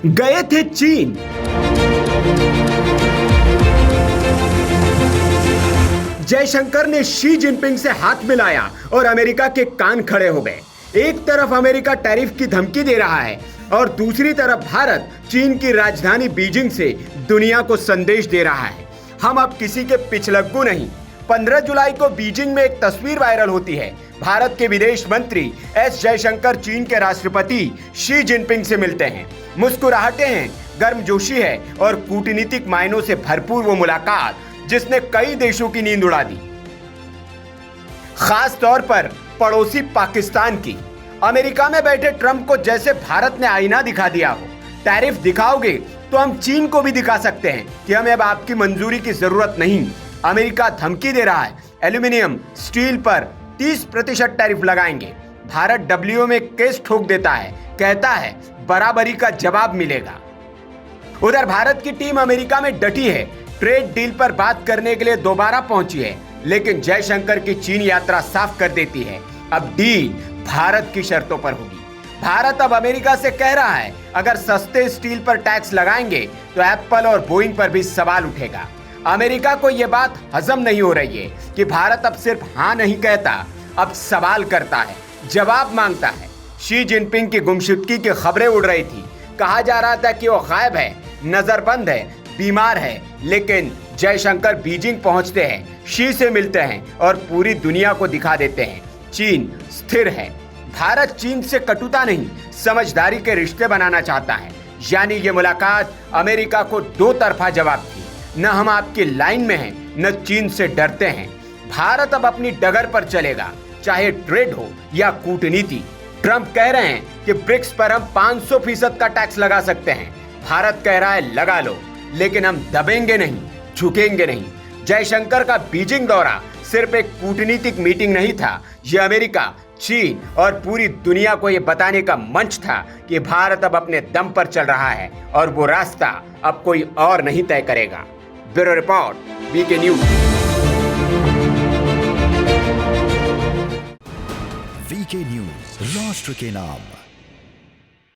गए थे चीन। जयशंकर ने शी जिनपिंग से हाथ मिलाया और अमेरिका के कान खड़े हो गए। एक तरफ अमेरिका टैरिफ की धमकी दे रहा है और दूसरी तरफ भारत चीन की राजधानी बीजिंग से दुनिया को संदेश दे रहा है, हम अब किसी के पिछलग्गू नहीं। 15 जुलाई को बीजिंग में एक तस्वीर वायरल होती है। भारत के विदेश मंत्री एस जयशंकर चीन के राष्ट्रपति शी जिनपिंग से मिलते हैं। मुस्कुराहटें हैं, गर्मजोशी है और कूटनीतिक मायनों से भरपूर वो मुलाकात जिसने कई देशों की नींद उड़ा दी, खास तौर पर पड़ोसी पाकिस्तान की। अमेरिका में बैठे ट्रंप को जैसे भारत ने आईना दिखा दिया हो। टैरिफ दिखाओगे तो हम चीन को भी दिखा सकते हैं कि हमें अब आपकी मंजूरी की जरूरत नहीं। अमेरिका धमकी दे रहा है, एल्यूमिनियम स्टील पर 30% टैरिफ लगाएंगे। भारत डब्ल्यूओ में केस ठोक देता है, कहता है बराबरी का जवाब मिलेगा। उधर भारत की टीम अमेरिका में डटी है, ट्रेड डील पर बात करने के लिए दोबारा पहुंची है, लेकिन जयशंकर की चीन यात्रा साफ कर देती है, अब डील भारत की शर्तों पर होगी। भारत अब अमेरिका से कह रहा है अगर सस्ते स्टील पर टैक्स लगाएंगे तो एप्पल और बोइंग पर भी सवाल उठेगा। अमेरिका को यह बात हजम नहीं हो रही है कि भारत अब सिर्फ हाँ नहीं कहता, अब सवाल करता है, जवाब मांगता है। शी जिनपिंग की गुमशुदगी की खबरें उड़ रही थी, कहा जा रहा था कि वो गायब है, नजरबंद है, बीमार है, लेकिन जयशंकर बीजिंग पहुंचते हैं, शी से मिलते हैं और पूरी दुनिया को दिखा देते हैं चीन स्थिर है। भारत चीन से कटुता नहीं, समझदारी के रिश्ते बनाना चाहता है। यानी ये मुलाकात अमेरिका को दो तरफा जवाब थी, न हम आपकी लाइन में हैं, न चीन से डरते हैं। भारत अब अपनी डगर पर चलेगा, चाहे ट्रेड हो या कूटनीति। ट्रंप कह रहे हैं कि ब्रिक्स पर हम 500% का टैक्स लगा सकते हैं। भारत कह रहा है लगा लो, लेकिन हम दबेंगे नहीं, झुकेंगे नहीं। जयशंकर का बीजिंग दौरा सिर्फ एक कूटनीतिक मीटिंग नहीं था, यह अमेरिका, चीन और पूरी दुनिया को यह बताने का मंच था कि भारत अब अपने दम पर चल रहा है और वो रास्ता अब कोई और नहीं तय करेगा। Bureau report, VK news. VK news, राष्ट्र के नाम।